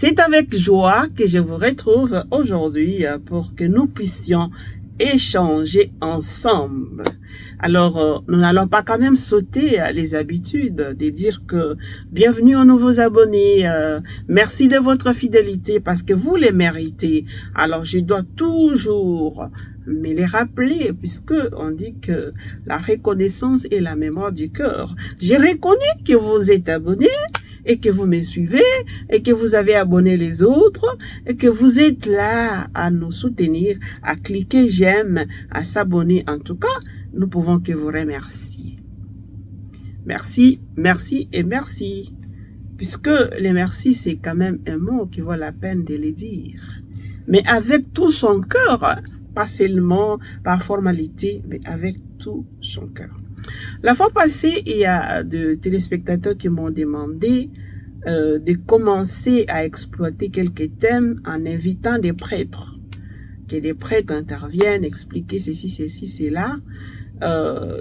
C'est avec joie que je vous retrouve aujourd'hui pour que nous puissions échanger ensemble. Alors, nous n'allons pas quand même sauter les habitudes de dire que bienvenue aux nouveaux abonnés, merci de votre fidélité parce que vous les méritez. Alors, je dois toujours me les rappeler puisque on dit que la reconnaissance est la mémoire du cœur. J'ai reconnu que vous êtes abonnés et que vous me suivez et que vous avez abonné les autres et que vous êtes là à nous soutenir, à cliquer j'aime, à s'abonner. En tout cas, nous pouvons que vous remercier. Merci, merci et merci. Puisque les merci, c'est quand même un mot qui vaut la peine de les dire. Mais avec tout son cœur, hein, pas seulement par formalité, mais avec tout son cœur. La fois passée, il y a des téléspectateurs qui m'ont demandé de commencer à exploiter quelques thèmes en invitant des prêtres. Que des prêtres interviennent, expliquer ceci, cela.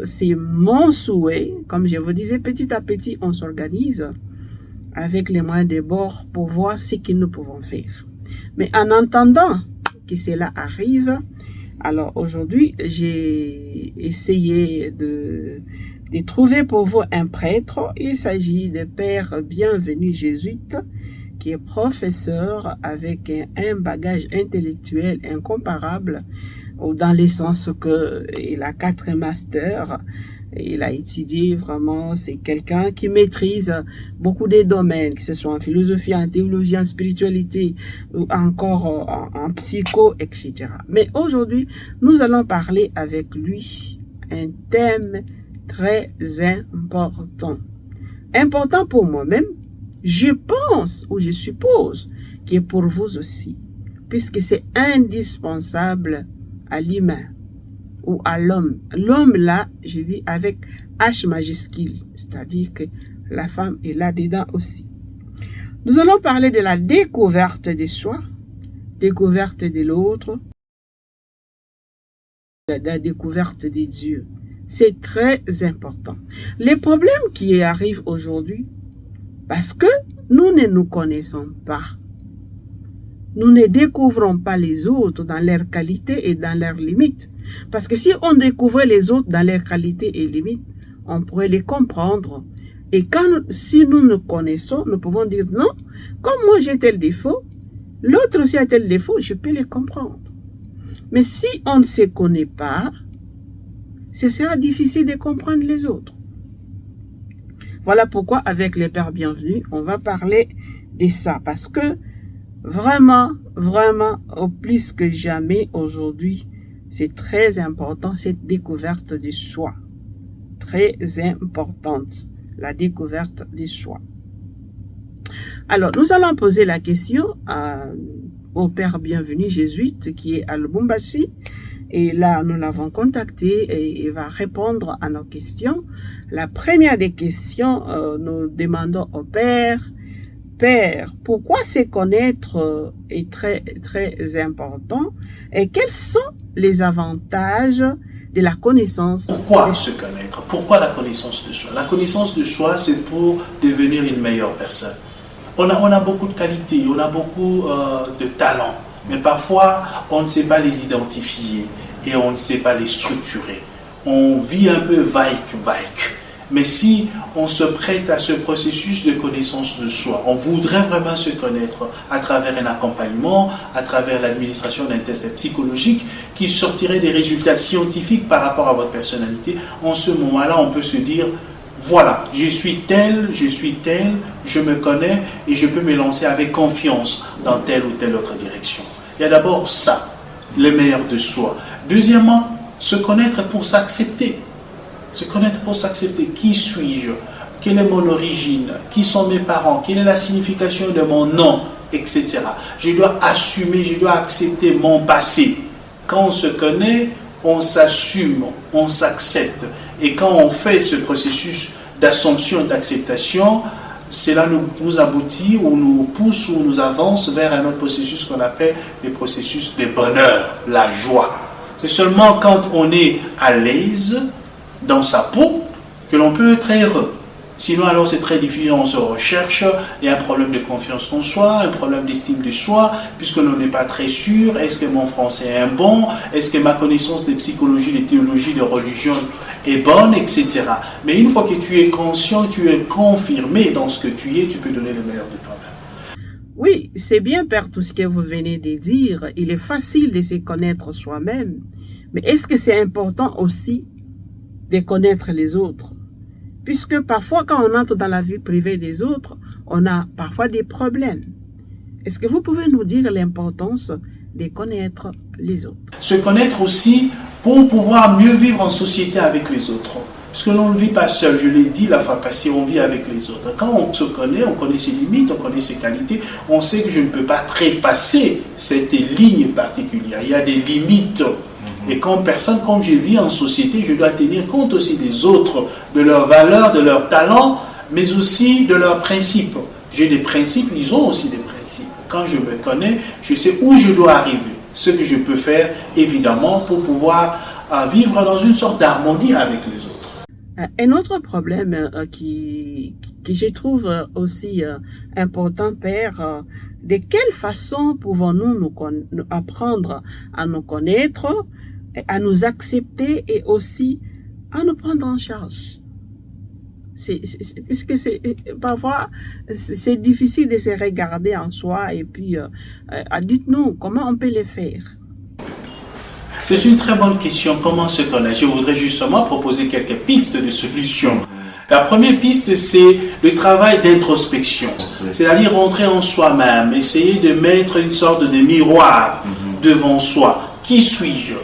C'est mon souhait. Comme je vous disais, petit à petit, on s'organise avec les moyens de bord pour voir ce que nous pouvons faire. Mais en attendant que cela arrive, alors aujourd'hui, j'ai essayé de trouver pour vous un prêtre. Il s'agit de Père Bienvenu jésuite, qui est professeur avec un bagage intellectuel incomparable, dans le sens qu'il a 4 masters. Il a étudié vraiment, c'est quelqu'un qui maîtrise beaucoup de domaines, que ce soit en philosophie, en théologie, en spiritualité, ou encore en psycho, etc. Mais aujourd'hui, nous allons parler avec lui un thème très important. Important pour moi-même, je pense ou je suppose qu'il est pour vous aussi, puisque c'est indispensable à l'humain ou à l'homme. L'homme là, je dis avec H majuscule, c'est-à-dire que la femme est là-dedans aussi. Nous allons parler de la découverte de soi, découverte de l'autre, la découverte de Dieu. C'est très important. Les problèmes qui arrivent aujourd'hui, parce que nous ne nous connaissons pas, nous ne découvrons pas les autres dans leurs qualités et dans leurs limites. Parce que si on découvrait les autres dans leurs qualités et limites, on pourrait les comprendre. Et si nous nous connaissons, nous pouvons dire non, comme moi j'ai tel défaut, l'autre aussi a tel défaut, je peux les comprendre. Mais si on ne se connaît pas, ce sera difficile de comprendre les autres. Voilà pourquoi avec les Pères Bienvenus, on va parler de ça. Parce que vraiment, au plus que jamais aujourd'hui, c'est très important cette découverte de soi. Très importante, la découverte de soi. Alors, nous allons poser la question au Père Bienvenu jésuite qui est à Lubumbashi. Et là, nous l'avons contacté et il va répondre à nos questions. La première des questions, nous demandons au Père, Père, pourquoi se connaître est très important et quels sont les avantages de la connaissance? Pourquoi se connaître? Pourquoi la connaissance de soi? La connaissance de soi, c'est pour devenir une meilleure personne. On a beaucoup de qualités, on a beaucoup de talents, mais parfois on ne sait pas les identifier et on ne sait pas les structurer. On vit un peu vague. Mais si on se prête à ce processus de connaissance de soi, on voudrait vraiment se connaître à travers un accompagnement, à travers l'administration d'un test psychologique qui sortirait des résultats scientifiques par rapport à votre personnalité, en ce moment-là, on peut se dire, voilà, je suis tel, je me connais et je peux me lancer avec confiance dans telle ou telle autre direction. Il y a d'abord ça, le meilleur de soi. Deuxièmement, se connaître pour s'accepter. Se connaître pour s'accepter. Qui suis-je? Quelle est mon origine? Qui sont mes parents? Quelle est la signification de mon nom? Etc. Je dois assumer, je dois accepter mon passé. Quand on se connaît, on s'assume, on s'accepte. Et quand on fait ce processus d'assomption et d'acceptation, cela nous aboutit ou nous pousse ou nous avance vers un autre processus qu'on appelle le processus de bonheur, la joie. C'est seulement quand on est à l'aise dans sa peau que l'on peut être heureux. Sinon, alors c'est très difficile, on se recherche, il y a un problème de confiance en soi, un problème d'estime de soi, puisque l'on n'est pas très sûr, est-ce que mon français est bon, est-ce que ma connaissance de psychologie, de théologie, de religion est bonne, etc. Mais une fois que tu es conscient, tu es confirmé dans ce que tu es, tu peux donner le meilleur de toi-même. Oui, c'est bien, Père, tout ce que vous venez de dire. Il est facile de se connaître soi-même. Mais est-ce que c'est important aussi de connaître les autres? Puisque parfois, quand on entre dans la vie privée des autres, on a parfois des problèmes. Est-ce que vous pouvez nous dire l'importance de connaître les autres? Se connaître aussi pour pouvoir mieux vivre en société avec les autres. Parce que l'on ne vit pas seul, je l'ai dit la fois passée, on vit avec les autres. Quand on se connaît, on connaît ses limites, on connaît ses qualités, on sait que je ne peux pas trépasser cette ligne particulière. Il y a des limites. Et comme personne, comme je vis en société, je dois tenir compte aussi des autres, de leurs valeurs, de leurs talents, mais aussi de leurs principes. J'ai des principes, ils ont aussi des principes. Quand je me connais, je sais où je dois arriver, ce que je peux faire, évidemment, pour pouvoir vivre dans une sorte d'harmonie avec les autres. Un autre problème qui je trouve aussi important, Père, de quelle façon pouvons-nous nous apprendre à nous connaître, à nous accepter et aussi à nous prendre en charge? Puisque parfois c'est difficile de se regarder en soi et puis dites-nous comment on peut le faire. C'est une très bonne question, comment se connaître? Je voudrais justement proposer quelques pistes de solutions. La première piste, c'est le travail d'introspection, c'est-à-dire rentrer en soi-même, essayer de mettre une sorte de miroir devant soi. Qui suis-je?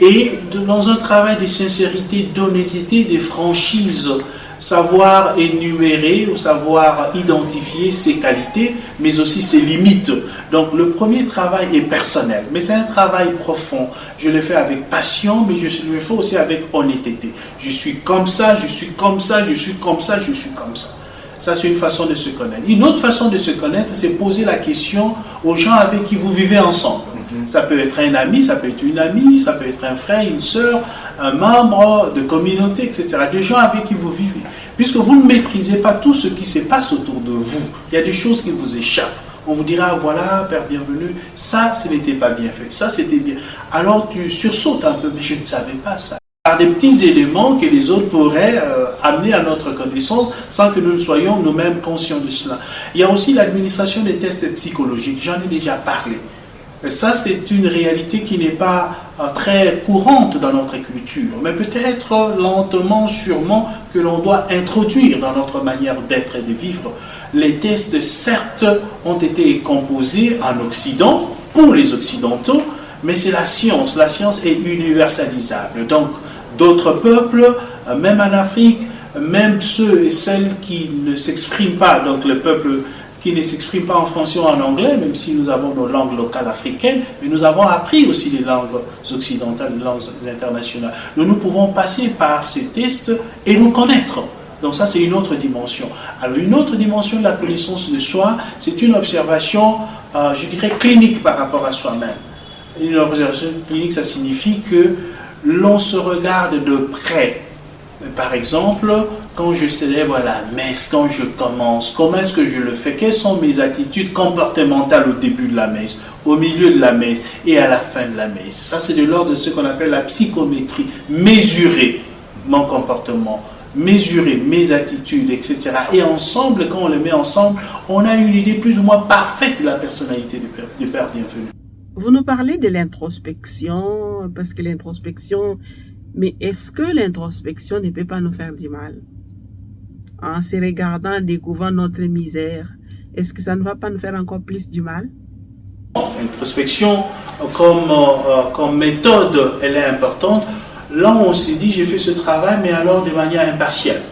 Et dans un travail de sincérité, d'honnêteté, de franchise, savoir énumérer ou savoir identifier ses qualités, mais aussi ses limites. Donc le premier travail est personnel, mais c'est un travail profond. Je le fais avec passion, mais je le fais aussi avec honnêteté. Je suis comme ça, je suis comme ça, je suis comme ça, je suis comme ça. Ça, c'est une façon de se connaître. Une autre façon de se connaître, c'est poser la question aux gens avec qui vous vivez ensemble. Ça peut être un ami, ça peut être une amie, ça peut être un frère, une sœur, un membre de communauté, etc. Des gens avec qui vous vivez. Puisque vous ne maîtrisez pas tout ce qui se passe autour de vous. Il y a des choses qui vous échappent. On vous dira, voilà, Père bienvenu, ça, ce n'était pas bien fait. Ça, c'était bien. Alors, tu sursautes un peu, mais je ne savais pas ça. Par des petits éléments que les autres pourraient amener à notre connaissance sans que nous ne soyons nous-mêmes conscients de cela. Il y a aussi l'administration des tests psychologiques. J'en ai déjà parlé. Ça, c'est une réalité qui n'est pas très courante dans notre culture, mais peut-être lentement, sûrement, que l'on doit introduire dans notre manière d'être et de vivre. Les tests, certes, ont été composés en Occident, pour les Occidentaux, mais c'est la science. La science est universalisable. Donc, d'autres peuples, même en Afrique, même ceux et celles qui ne s'expriment pas, donc le peuple qui ne s'expriment pas en français ou en anglais, même si nous avons nos langues locales africaines, mais nous avons appris aussi les langues occidentales, les langues internationales. Nous pouvons passer par ces tests et nous connaître. Donc ça, c'est une autre dimension. Alors, une autre dimension de la connaissance de soi, c'est une observation, je dirais, clinique par rapport à soi-même. Une observation clinique, ça signifie que l'on se regarde de près. Par exemple, quand je célèbre la messe, quand je commence, comment est-ce que je le fais? Quelles sont mes attitudes comportementales au début de la messe, au milieu de la messe et à la fin de la messe? Ça, c'est de l'ordre de ce qu'on appelle la psychométrie. Mesurer mon comportement, mesurer mes attitudes, etc. Et ensemble, quand on les met ensemble, on a une idée plus ou moins parfaite de la personnalité du Père bienvenu. Vous nous parlez de l'introspection, parce que l'introspection... Mais est-ce que l'introspection ne peut pas nous faire du mal? En se regardant, en découvrant notre misère, est-ce que ça ne va pas nous faire encore plus du mal? L'introspection, comme méthode, elle est importante. Là, on s'est dit, j'ai fait ce travail, mais alors de manière impartiale.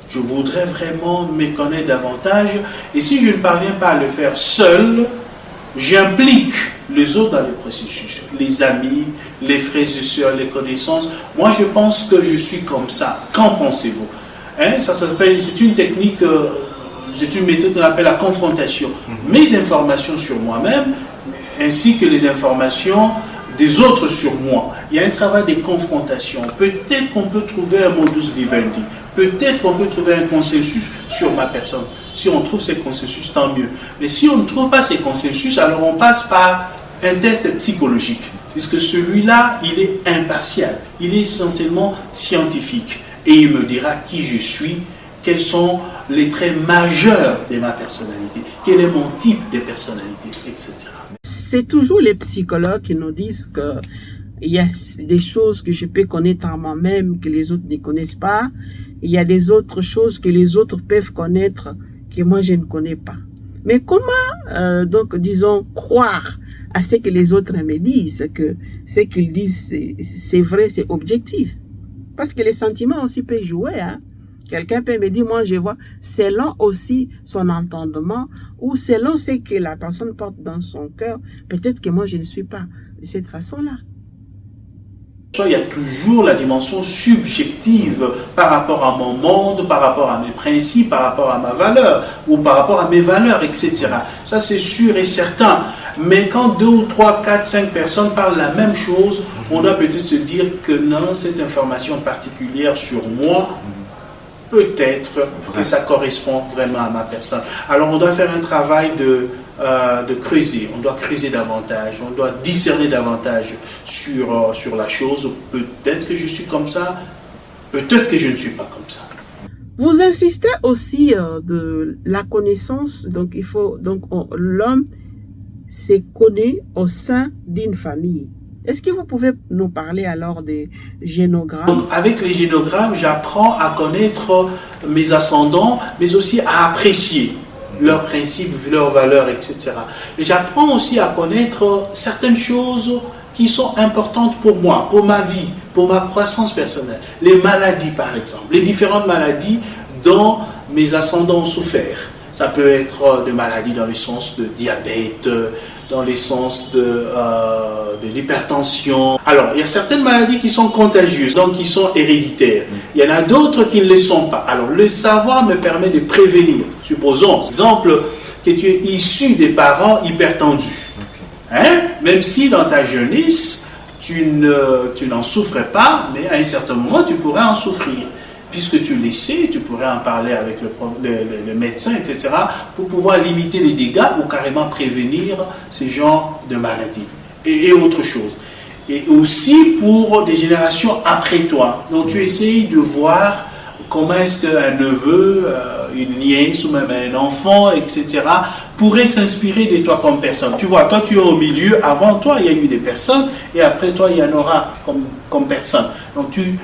Je voudrais vraiment me connaître davantage. Et si je ne parviens pas à le faire seul, j'implique les autres dans le processus, les amis, les frères et sœurs, les connaissances. Moi, je pense que je suis comme ça. Qu'en pensez-vous? Ça s'appelle, c'est une technique, c'est une méthode qu'on appelle la confrontation. Mes informations sur moi-même, ainsi que les informations des autres sur moi. Il y a un travail de confrontation. Peut-être qu'on peut trouver un modus vivendi. Peut-être qu'on peut trouver un consensus sur ma personne. Si on trouve ces consensus, tant mieux. Mais si on ne trouve pas ces consensus, alors on passe par un test psychologique. Puisque celui-là, il est impartial. Il est essentiellement scientifique. Et il me dira qui je suis, quels sont les traits majeurs de ma personnalité, quel est mon type de personnalité, etc. C'est toujours les psychologues qui nous disent que il y a des choses que je peux connaître en moi-même que les autres ne connaissent pas. Il y a des autres choses que les autres peuvent connaître que moi je ne connais pas. Mais comment, donc, disons, croire à ce que les autres me disent, que ce qu'ils disent, c'est vrai, c'est objectif. Parce que les sentiments aussi peuvent jouer, hein. Quelqu'un peut me dire, moi je vois, selon aussi son entendement ou selon ce que la personne porte dans son cœur, peut-être que moi je ne suis pas de cette façon-là. Il y a toujours la dimension subjective par rapport à mon monde, par rapport à mes principes, par rapport à ma valeur ou par rapport à mes valeurs, etc. Ça c'est sûr et certain. Mais quand 2 ou 3, 4, 5 personnes parlent la même chose, on doit peut-être se dire que non, cette information particulière sur moi, peut-être que ça correspond vraiment à ma personne. Alors on doit faire un travail de creuser, on doit creuser davantage, on doit discerner davantage sur la chose. Peut-être que je suis comme ça, peut-être que je ne suis pas comme ça. Vous insistez aussi de la connaissance, donc il faut, donc l'homme se connaît au sein d'une famille. Est-ce que vous pouvez nous parler alors des génogrammes? Donc, avec les génogrammes, j'apprends à connaître mes ascendants, mais aussi à apprécier leurs principes, leurs valeurs, etc. Et j'apprends aussi à connaître certaines choses qui sont importantes pour moi, pour ma vie, pour ma croissance personnelle. Les maladies, par exemple, les différentes maladies dont mes ascendants ont souffert. Ça peut être des maladies dans le sens de diabète, dans le sens de l'hypertension. Alors, il y a certaines maladies qui sont contagieuses, donc qui sont héréditaires. Il y en a d'autres qui ne le sont pas. Alors, le savoir me permet de prévenir. Supposons, par exemple, que tu es issu des parents hypertendus. Hein? Même si dans ta jeunesse, tu n'en souffrais pas, mais à un certain moment, tu pourrais en souffrir. Puisque tu le sais, tu pourrais en parler avec le médecin, etc., pour pouvoir limiter les dégâts ou carrément prévenir ces genres de maladies et autre chose. Et aussi pour des générations après toi. Donc tu essayes de voir comment est-ce qu'un neveu, une nièce ou même un enfant, etc., pourrait s'inspirer de toi comme personne. Tu vois, toi tu es au milieu, avant toi il y a eu des personnes, et après toi il y en aura comme personne. Donc tu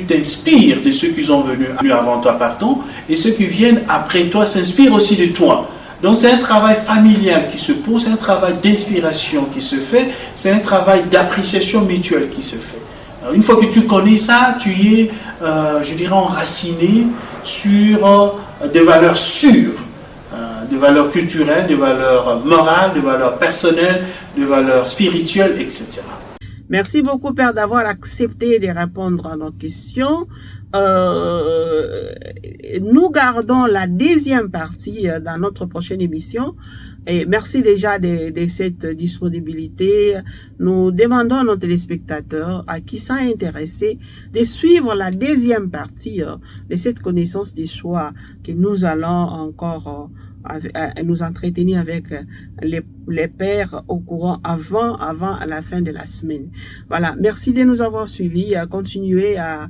t'inspires de ceux qui sont venus avant toi, pardon, et ceux qui viennent après toi s'inspirent aussi de toi. Donc c'est un travail familial qui se pose, c'est un travail d'inspiration qui se fait, c'est un travail d'appréciation mutuelle qui se fait. Alors, une fois que tu connais ça, tu es, je dirais, enraciné sur des valeurs sûres, des valeurs culturelles, des valeurs morales, des valeurs personnelles, des valeurs spirituelles, etc. Merci beaucoup, Père, d'avoir accepté de répondre à nos questions. Nous gardons la deuxième partie dans notre prochaine émission. Et merci déjà de cette disponibilité. Nous demandons à nos téléspectateurs, à qui sont intéressés, de suivre la deuxième partie de cette connaissance du soi que nous allons encore nous entretenir avec les pères au courant avant la fin de la semaine. Voilà, merci de nous avoir suivis. Continuez à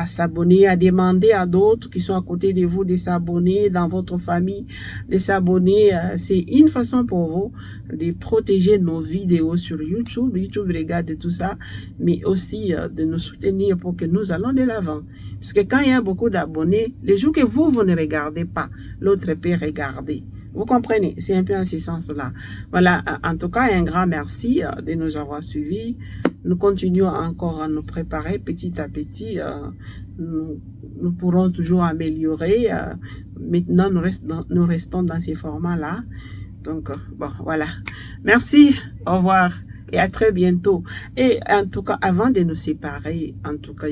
s'abonner, à demander à d'autres qui sont à côté de vous de s'abonner, dans votre famille, de s'abonner. C'est une façon pour vous de protéger nos vidéos sur YouTube. YouTube regarde tout ça, mais aussi de nous soutenir pour que nous allons de l'avant. Parce que quand il y a beaucoup d'abonnés, les jours que vous ne regardez pas, l'autre peut regarder. Vous comprenez? C'est un peu en ce sens-là. Voilà, en tout cas, un grand merci de nous avoir suivis. Nous continuons encore à nous préparer petit à petit. Nous pourrons toujours améliorer. Maintenant, nous restons dans ces formats-là. Donc, bon, voilà. Merci, au revoir et à très bientôt. Et en tout cas, avant de nous séparer, en tout cas,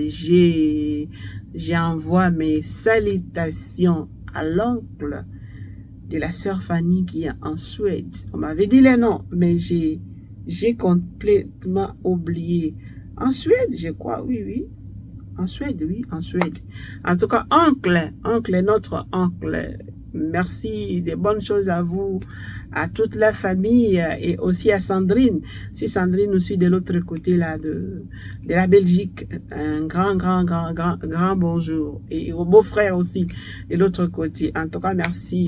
j'envoie mes salutations à l'oncle de la sœur Fanny qui est en Suède. On m'avait dit les noms, mais j'ai J'ai complètement oublié. En Suède, je crois, oui, oui. En Suède, oui, en Suède. En tout cas, oncle, notre oncle. Merci, des bonnes choses à vous, à toute la famille et aussi à Sandrine. Si Sandrine nous suit de l'autre côté là de la Belgique, un grand bonjour. Et au beau-frère aussi de l'autre côté. En tout cas, merci.